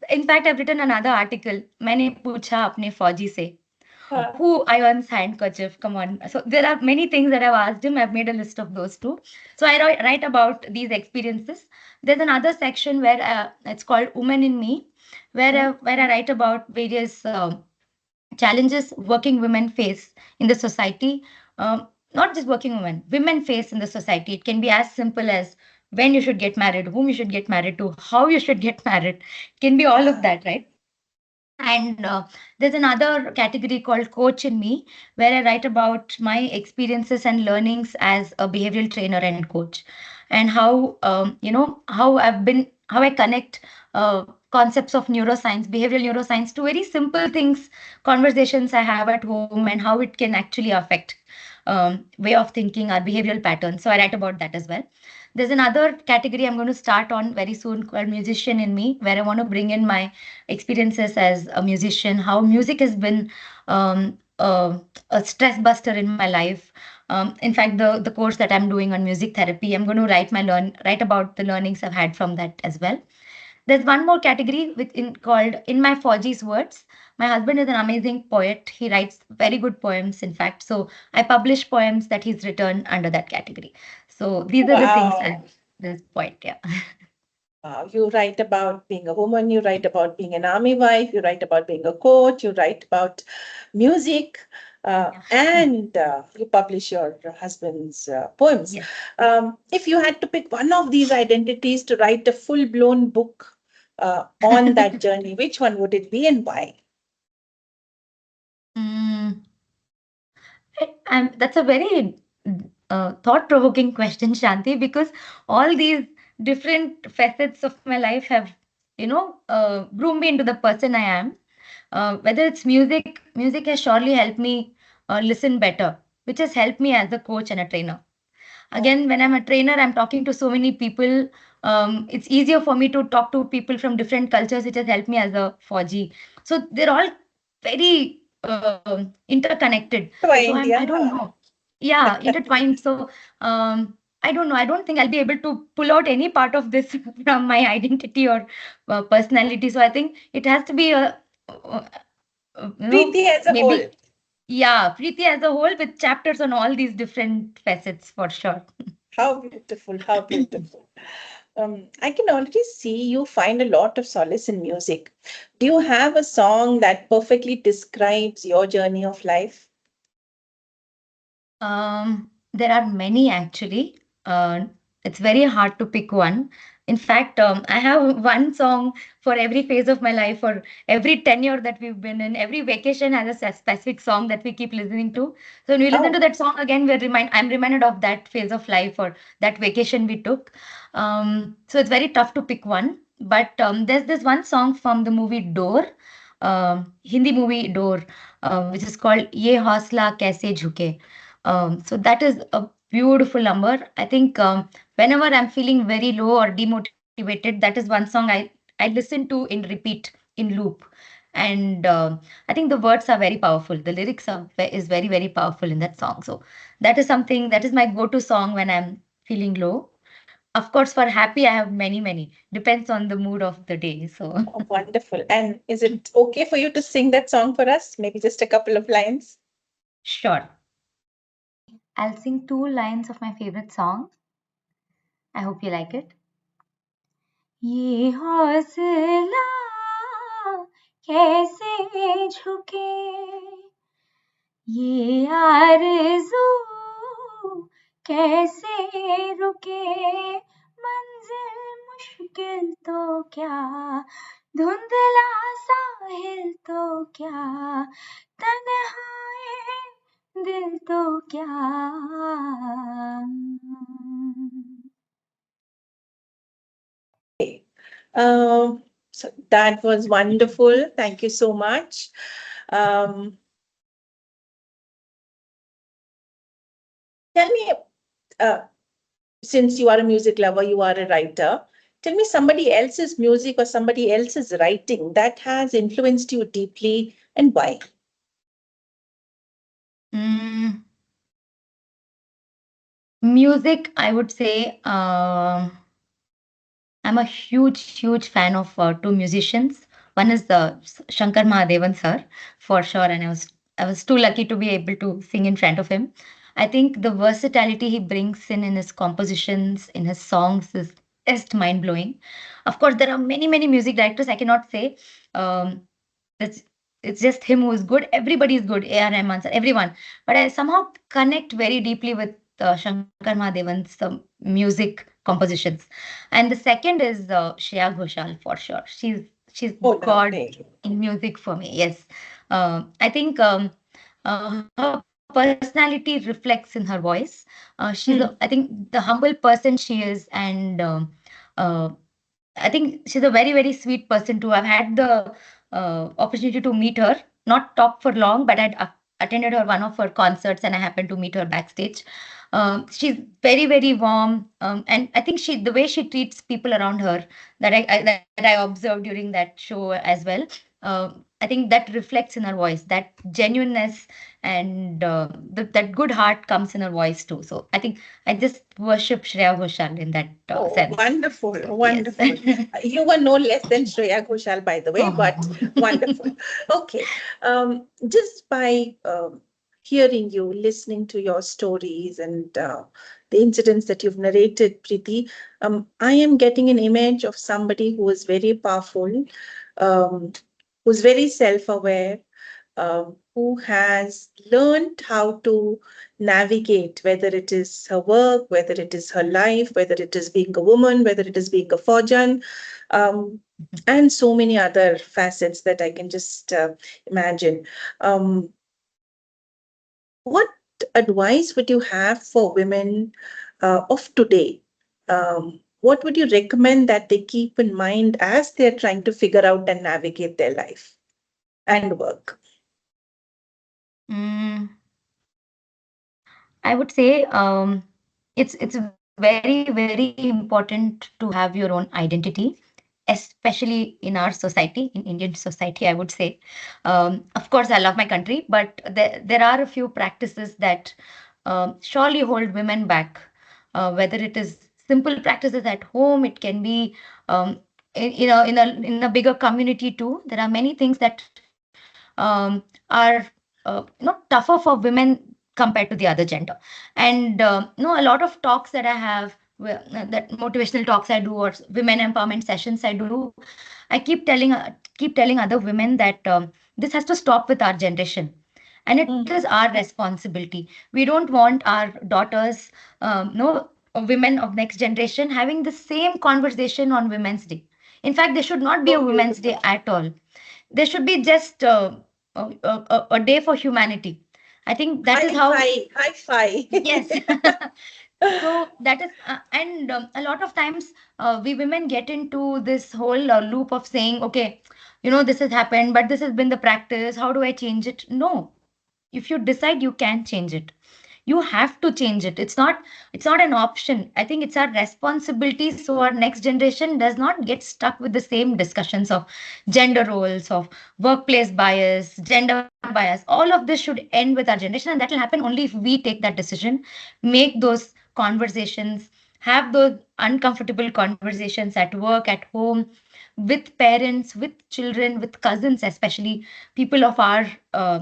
in fact, I've written another article. मैंने पूछा अपने फौजी से Ah, who irons handkerchief. Come on. So there are many things that I've asked him. I've made a list of those too. So I write about these experiences. There's another section where it's called Women in Me, where I write about various challenges working women face in the society. Not just working women face in the society. It can be as simple as when you should get married, whom you should get married to, how you should get married. It can be all of ah, that, right? And there's another category called Coach in Me, where I write about my experiences and learnings as a behavioral trainer and coach, and how how I connect concepts of neuroscience, behavioral neuroscience, to very simple things, conversations I have at home, and how it can actually affect way of thinking, our behavioral patterns. So I write about that as well. There's another category I'm going to start on very soon called Musician in Me, where I want to bring in my experiences as a musician, how music has been a stress buster in my life. In fact, the course that I'm doing on music therapy, I'm going to write about the learnings I've had from that as well. There's one more category called In My Fauji's Words. My husband is an amazing poet. He writes very good poems, in fact. So I publish poems that he's written under that category. So these are the things at wow. this point. Yeah. You write about being a woman, you write about being an army wife, you write about being a coach, you write about music, and you publish your husband's poems. Yes. If you had to pick one of these identities to write a full-blown book on that journey, which one would it be and why? Mm, that's a very thought-provoking question, Shanti, because all these different facets of my life have, groomed me into the person I am. Whether it's music has surely helped me listen better. which has helped me as a coach and a trainer. Again, when I'm a trainer, I'm talking to so many people. It's easier for me to talk to people from different cultures, which has helped me as a Fauji. So they're all very interconnected. So Twined, I don't yeah. know. Yeah, intertwined. So I don't know. I don't think I'll be able to pull out any part of this from my identity or personality. So I think it has to be uh, Preeti as a whole. maybe, yeah, Preeti as a whole with chapters on all these different facets for sure. How beautiful, how beautiful. I can already see you find a lot of solace in music. Do you have a song that perfectly describes your journey of life? There are many actually. It's very hard to pick one. In fact, I have one song for every phase of my life, for every tenure that we've been in. Every vacation has a specific song that we keep listening to. So when we listen to Oh, that song again, I'm reminded of that phase of life or that vacation we took. So it's very tough to pick one. But there's this one song from the movie Door, Hindi movie Door, which is called Ye Hausla Kaise Jhuke. So that is a beautiful number. I think whenever I'm feeling very low or demotivated, that is one song I listen to in repeat, in loop. And I think the words are very powerful. The lyrics is very, very powerful in that song. So that is something that is my go-to song when I'm feeling low. Of course, for happy, I have many, many. Depends on the mood of the day. So oh, wonderful. And is it okay for you to sing that song for us? Maybe just a couple of lines? sure. I'll sing two lines of my favorite song. I hope you like it. ये हौसला कैसे झुके ये आरज़ू कैसे रुके मंजिल मुश्किल तो क्या धुंधला साहिल तो क्या तन्हाए दिल तो क्या Okay. So that was wonderful. Thank you so much. Um, Tell me, uh, since you are a music lover, you are a writer, tell me somebody else's music or somebody else's writing that has influenced you deeply and why? Mm, music, I would say. I'm a huge fan of two musicians. One is Shankar Mahadevan sir, for sure, and I was too lucky to be able to sing in front of him. I think the versatility he brings in his compositions, in his songs, is just mind blowing. Of course, there are many music directors. I cannot say. Um, it's it's just him who is good. Everybody is good. A.R. Rahman, sir, everyone. But I somehow connect very deeply with Shankar Mahadevan's music compositions. And the second is Shreya Ghoshal for sure. She's Oh, God lovely. in music for me. Yes, I think her personality reflects in her voice. I think Hmm. the humble person she is, and uh, I think she's a very sweet person too. I've had the opportunity to meet her, not talk for long, but I'd attended her one of her concerts, and I happened to meet her backstage. She's very warm, and I think she the way she treats people around her, that I observed during that show as well. I think that reflects in her voice, that genuineness, and that good heart comes in her voice too. So I think I just worship Shreya Ghoshal in that Oh, sense. wonderful, So yes. wonderful. You were no less than Shreya Ghoshal, by the way, but Oh. wonderful. Okay. Just by hearing you, listening to your stories and the incidents that you've narrated, Preeti, I am getting an image of somebody who is very powerful, um, who's very self-aware, who has learned how to navigate, whether it is her work, whether it is her life, whether it is being a woman, whether it is being a Faujan, um, and so many other facets that I can just imagine. Um, what advice would you have for women of today? What would you recommend that they keep in mind as they're trying to figure out and navigate their life and work? Mm, I would say it's very very important to have your own identity, especially in our society, in Indian society. I would say, of course, I love my country, but there are a few practices that surely hold women back. Whether it is simple practices at home, it can be in a bigger community too. There are many things that are not tougher for women compared to the other gender. And a lot of talks that I have, that motivational talks I do, or women empowerment sessions I do, I keep telling other women that this has to stop with our generation, and it is our responsibility. We don't want our daughters, no women of next generation, having the same conversation on Women's Day. In fact, there should not be a So Women's Day beautiful. at all. There should be just a day for humanity. I think that is High how. five, high Yes. five. So that is, and a lot of times we women get into this whole loop of saying, okay, this has happened, but this has been the practice. How do I change it? No, if you decide, you can change it. You have to change it. It's not an option. I think it's our responsibility, so our next generation does not get stuck with the same discussions of gender roles, of workplace bias, gender bias. All of this should end with our generation, and that will happen only if we take that decision, make those conversations, have those uncomfortable conversations at work, at home, with parents, with children, with cousins, especially people of our uh,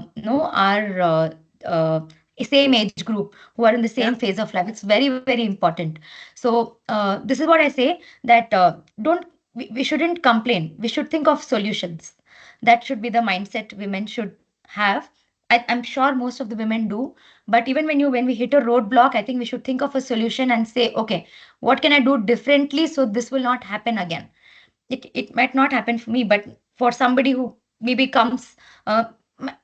same age group, who are in the same Yeah. phase of life. It's very very important. So this is what I say, that don't we shouldn't complain. We should think of solutions. That should be the mindset women should have. I'm sure most of the women do, but even when we hit a roadblock, I think we should think of a solution and say, okay, what can I do differently so this will not happen again. It might not happen for me, but for somebody who maybe comes, the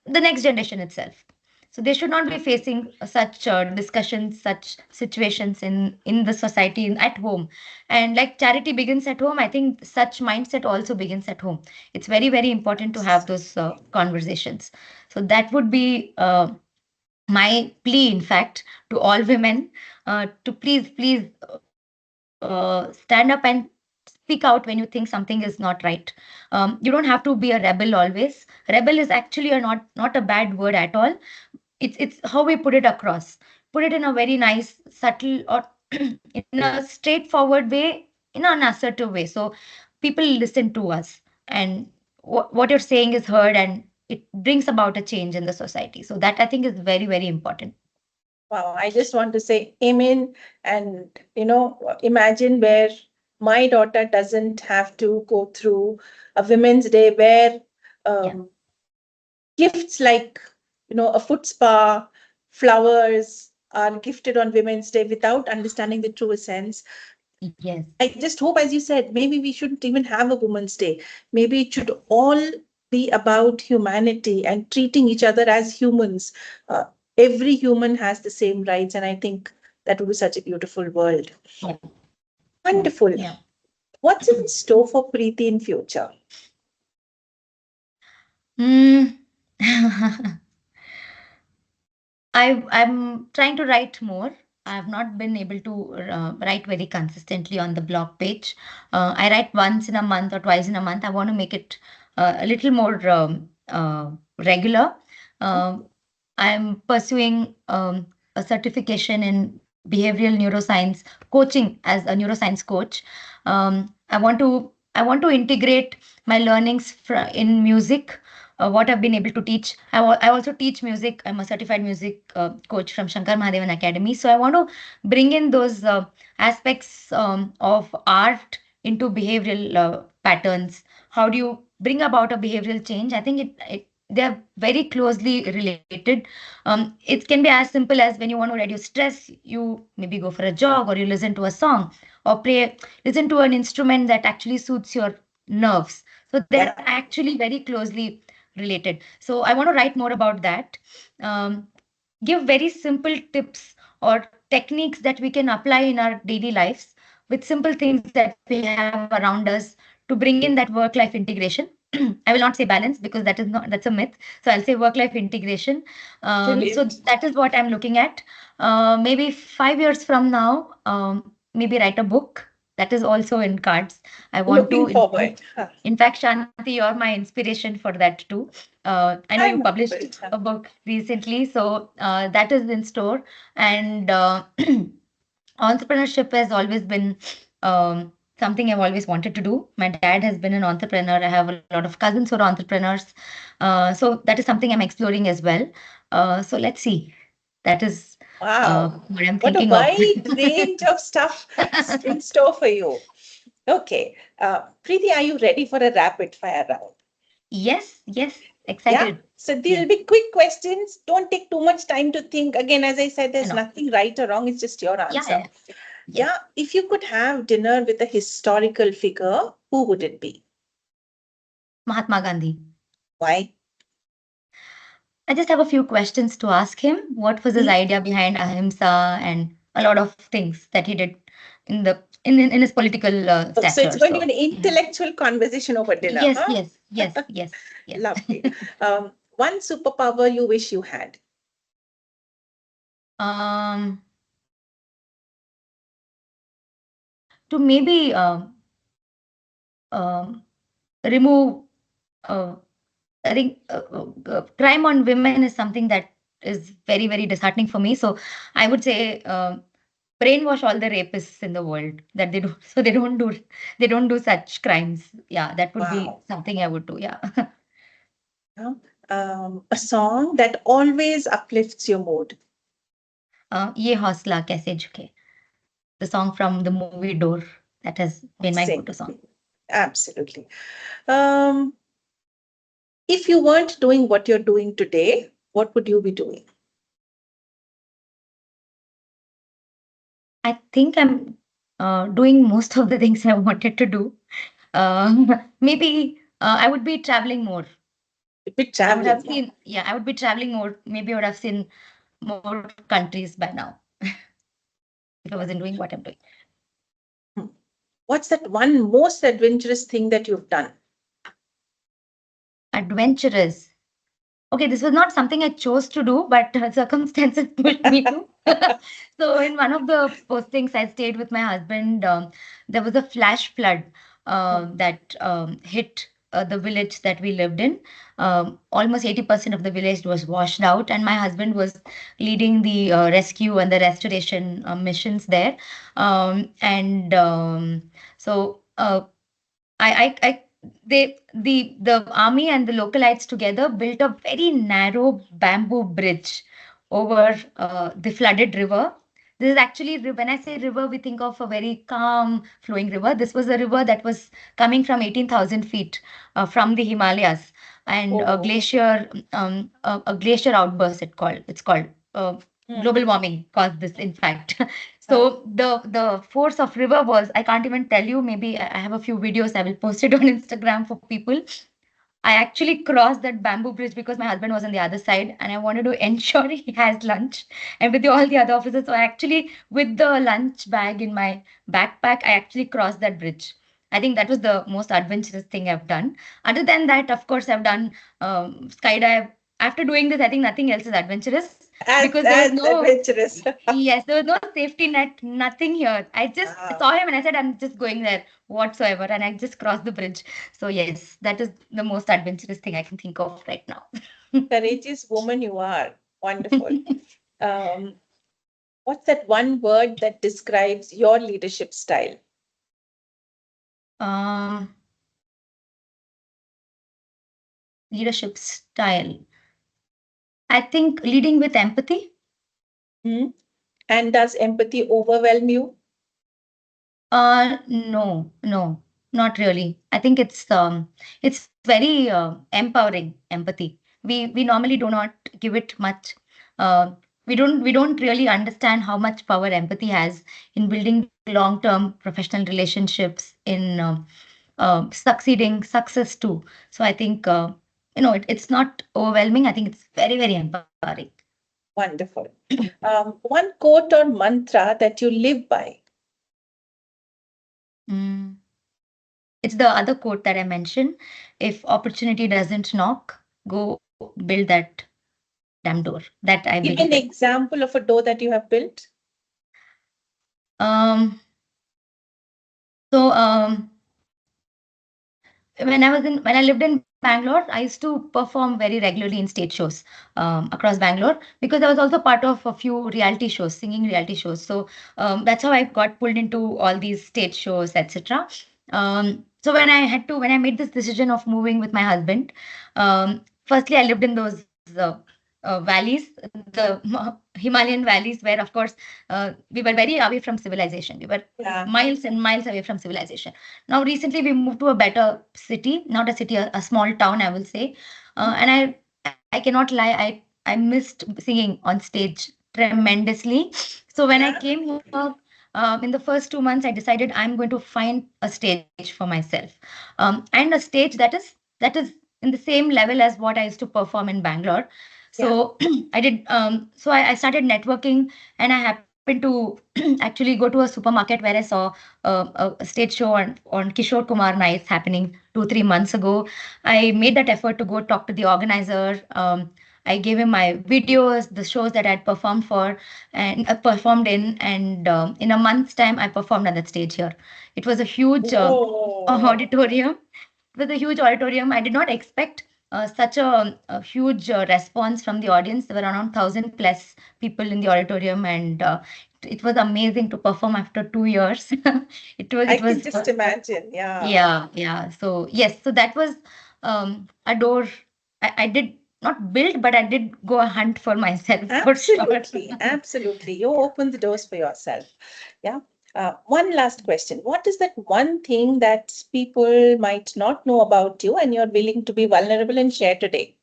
next generation itself. So they should not be facing such discussions, such situations in the society, at home. And like charity begins at home, I think such mindset also begins at home. It's very very important to have those conversations. So that would be my plea, in fact, to all women, to please stand up and speak out when you think something is not right. You don't have to be a rebel always. Rebel is actually not a bad word at all. It's how we put it across. Put it in a very nice, subtle, or in a straightforward way, in an assertive way. So people listen to us, and what you're saying is heard, and it brings about a change in the society. So that I think is very very important. Wow, I just want to say amen. And, imagine where my daughter doesn't have to go through a Women's Day where Yeah. um, gifts like, a foot spa, flowers are gifted on Women's Day without understanding the true essence. Yes. I just hope, as you said, maybe we shouldn't even have a Women's Day. Maybe it should all be about humanity and treating each other as humans. Uh, every human has the same rights, and I think that would be such a beautiful world. Yeah. Yeah. Wonderful. Yeah. What's in store for Preeti in future? Mm. I'm trying to write more. I have not been able to write very consistently on the blog page. I write once in a month or twice in a month. I want to make it a little more regular. Um I'm pursuing a certification in behavioral neuroscience coaching as a neuroscience coach. I want to integrate my learnings in music, what I've been able to teach. I also teach music. I'm a certified music coach from Shankar Mahadevan Academy. So I want to bring in those aspects of art into behavioral patterns. How do you bring about a behavioral change? I think they are very closely related. It can be as simple as when you want to reduce stress, you maybe go for a jog, or you listen to a song, or listen to an instrument that actually suits your nerves. So they're Yeah. actually very closely related. So I want to write more about that. Um, Give very simple tips or techniques that we can apply in our daily lives, with simple things that we have around us, to bring in that work life integration. I will not say balance, because that's a myth. So I'll say work life integration. So Brilliant. that is what I'm looking at. Maybe 5 years from now, maybe write a book. That is also in cards. I want to. Looking forward. In fact, Shanti, you're my inspiration for that too. I know you I'm published humbled. a book recently, so that is in store. And entrepreneurship has always been something I've always wanted to do. My dad has been an entrepreneur. I have a lot of cousins who are entrepreneurs. So that is something I'm exploring as well. So let's see. That is Wow. what I'm What a thinking of. wide range of stuff in store for you. Okay. Preeti, are you ready for a rapid fire round? Yes, yes, Yeah. excited. So these Yeah, will be quick questions. Don't take too much time to think. Again, as I said, I there's know. nothing right or wrong. It's just your Yeah, answer. yeah. Yes. Yeah. If you could have dinner with a historical figure, who would it be? Mahatma Gandhi. Why? I just have a few questions to ask him. What was his Hmm? idea behind ahimsa and a lot of things that he did in his political So it's stature? going to be So an intellectual conversation over dinner, yes, huh? yes, yes, yes, yes. Lovely. One superpower you wish you had. um, to maybe um, remove uh, I think crime on women is something that is very, very disheartening for me. So I would say brainwash all the rapists in the world that they do, so they don't do such crimes. Yeah, that would be Wow. something I would do. Yeah. Yeah. A song that always uplifts your mood. Ye haussla kaise jhuke. The song from the movie Door that has been my Sing. go-to song. Absolutely. Um, if you weren't doing what you're doing today, what would you be doing? I think I'm doing most of the things I wanted to do. Maybe I would be traveling more. A bit I would have traveling. seen, yeah, I would be traveling more. Maybe I would have seen more countries by now if I wasn't doing what I'm doing. Hmm. What's that one most adventurous thing that you've done? Adventurous. Okay, this was not something I chose to do, but circumstances pushed me to. So, in one of the postings, I stayed with my husband. There was a flash flood that hit the village that we lived in. Almost 80% of the village was washed out, and my husband was leading the rescue and the restoration missions there. And so, I the army and the localites together built a very narrow bamboo bridge over the flooded river. This is actually when I say river, we think of a very calm flowing river. This was a river that was coming from 18,000 feet from the Himalayas, and Oh. a glacier outburst. It's called. Hmm. Global warming caused this, in fact. Uh, So the force of river was, I can't even tell you. Maybe I have a few videos. I will post it on Instagram for people. I actually crossed that bamboo bridge because my husband was on the other side and I wanted to ensure he has lunch and with all the other officers. So I actually, with the lunch bag in my backpack, I actually crossed that bridge. I think that was the most adventurous thing I've done. Other than that, of course, I've done skydive. After doing this, I think nothing else is adventurous because there was as no, adventurous. yes, there was no safety net, nothing here. I just Wow. saw him and I said, I'm just going there whatsoever. And I just crossed the bridge. So, yes, that is the most adventurous thing I can think of right now. Courageous woman you are. Wonderful. Um, what's that one word that describes your leadership style? um, Leadership style. I think leading with empathy. Hmm? And does empathy overwhelm you? No, no, not really. I think it's very empowering empathy. We normally do not give it much. We don't really understand how much power empathy has in building long-term professional relationships, in succeeding success too. So I think it's not overwhelming. I think it's very, very empowering. Wonderful. One quote or mantra that you live by. Mm. It's the other quote that I mentioned. If opportunity doesn't knock, go build that door. door that I Give believe an in. example of a door that you have built. Um, so when I lived in Bangalore, I used to perform very regularly in stage shows across Bangalore, because I was also part of a few reality shows, singing reality shows. So that's how I got pulled into all these stage shows, etc. So when I made this decision of moving with my husband, firstly I lived in those valleys, the Himalayan valleys, where of course we were very away from civilization. We were Yeah. miles and miles away from civilization. Now, recently, we moved to a better city, not a city, a small town, I will say. And I cannot lie, I missed singing on stage tremendously. So when I Yeah. came here, in the first 2 months, I decided I'm going to find a stage for myself, and a stage that is in the same level as what I used to perform in Bangalore. Yeah. So I started networking, and I happened to actually go to a supermarket where I saw a stage show on Kishore Kumar Nights happening 2-3 months ago. I made that effort to go talk to the organizer. I gave him my videos, the shows that I'd performed for and performed in, and in a month's time, I performed on that stage here. It was a huge Oh, auditorium. It was a huge auditorium. I did not expect such a huge response from the audience. There were around 1,000 plus people in the auditorium, and it was amazing to perform after 2 years. I It can was just imagine. Yeah. yeah, yeah. So yes, so that was a door I did not build, but I did go a hunt for myself for sure. Absolutely. Absolutely. You open the doors for yourself. Yeah. One last question. What is that one thing that people might not know about you and you're willing to be vulnerable and share today?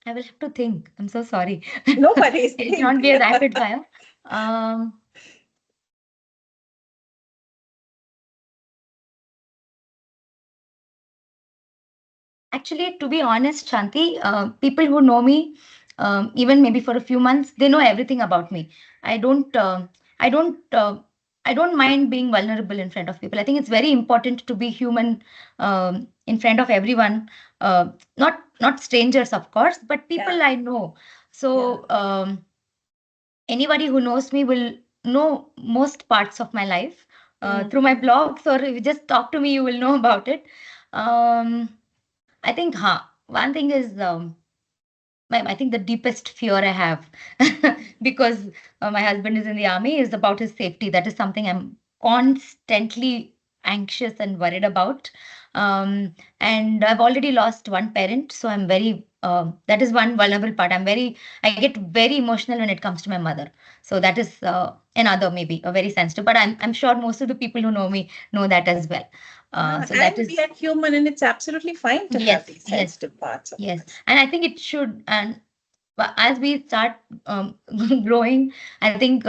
I will have to think. I'm so sorry. No worries. It Think. cannot be a rapid fire. Um, Actually, to be honest, Shanti, people who know me, even maybe for a few months, they know everything about me. I don't, I don't, I don't mind being vulnerable in front of people. I think it's very important to be human in front of everyone, not strangers, of course, but Yeah. people I know. Yeah. So anybody who knows me will know most parts of my life Mm. through my blogs, or if you just talk to me, you will know about it. Um, I think, one thing is, I think the deepest fear I have, because my husband is in the army, is about his safety. That is something I'm constantly anxious and worried about. And I've already lost one parent, so I'm very, that is one vulnerable part. I get very emotional when it comes to my mother. So that is another, maybe a very sensitive, but I'm sure most of the people who know me know that as well. Yeah. So that And we is, are human and it's absolutely fine to have yes, these yes. sensitive parts of Yes, us. and I think it should. And as we start growing, I think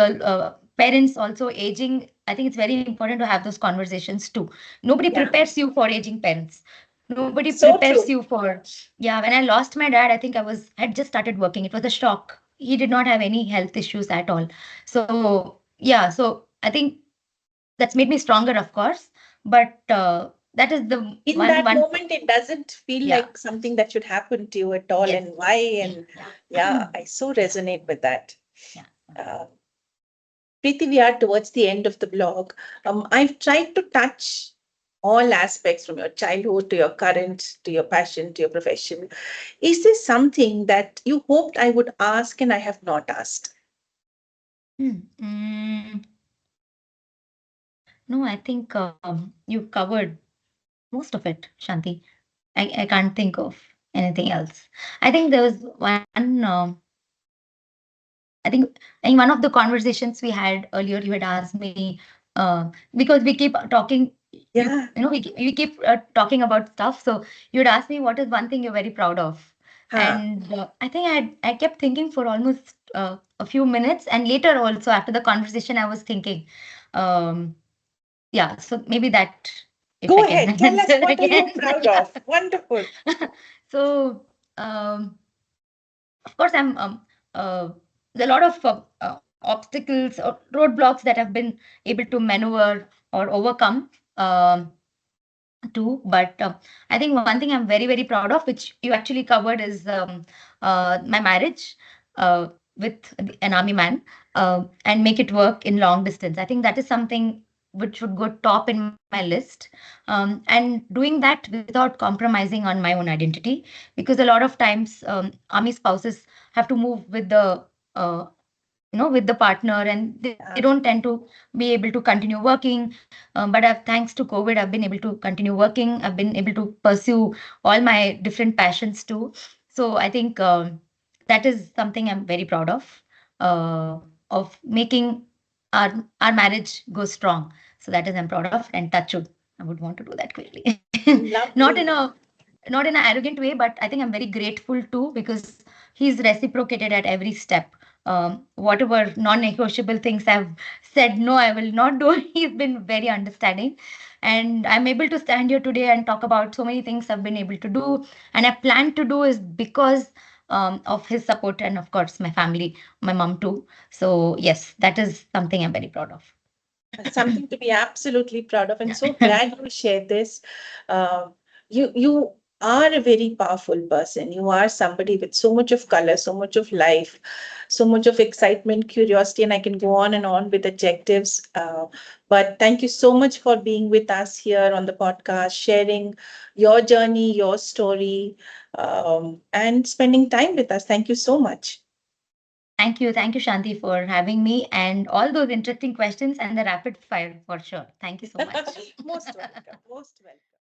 parents also aging. I think it's very important to have those conversations too. Nobody Yeah. prepares you for aging parents. Nobody So prepares true. you for. Yeah, when I lost my dad, I think had just started working. It was a shock. He did not have any health issues at all. So yeah, so I think that's made me stronger, of course. But that is the In one that one. moment, it doesn't feel Yeah. like something that should happen to you at all. Yes. And why? And Yeah. yeah, I so resonate with that. Yeah. Uh, Preeti, we are towards the end of the blog. I've tried to touch all aspects from your childhood to your current, to your passion, to your profession. Is there something that you hoped I would ask and I have not asked? Hmm. No, I think you covered most of it, Shanti. I can't think of anything else. I think there was one. I think in one of the conversations we had earlier, you had asked me, because we keep talking. Yeah. We keep talking about stuff. So you'd ask me, what is one thing you're very proud of? Huh. And I think I kept thinking for almost a few minutes, and later also after the conversation, I was thinking. Um, Yeah, so maybe that, if I Go can ahead. Tell us, answer what are you again. proud Yeah. of? Wonderful. So, of course, I'm there are a lot of obstacles or roadblocks that I've been able to maneuver or overcome. Um, too. But I think one thing I'm very, very proud of, which you actually covered, is my marriage uh, with an army man, and make it work in long distance. I think that is something which would go top in my list. And doing that without compromising on my own identity, because a lot of times army spouses have to move with the with the partner, and they don't Yeah. tend to be able to continue working. But thanks to COVID, I've been able to continue working. I've been able to pursue all my different passions too. So I think that is something I'm very proud of making our marriage go strong. So that is I'm proud of, and touch wood, I would want to do that quickly. not in Lovely. a not in an arrogant way, but I think I'm very grateful too, because he's reciprocated at every step. Whatever non-negotiable things I've said, no, I will not do. He's been very understanding. And I'm able to stand here today and talk about so many things I've been able to do. And I plan to do is because of his support, and of course, my family, my mom too. So, yes, that is something I'm very proud of. Something to be absolutely proud of, and so glad you shared this. Um, you are a very powerful person. You are somebody with so much of color, so much of life, so much of excitement, curiosity, and I can go on and on with adjectives. But thank you so much for being with us here on the podcast, sharing your journey, your story, and spending time with us. Thank you so much. Thank you, Shanti, for having me and all those interesting questions and the rapid fire for sure. Thank you so much. Most welcome. Most welcome.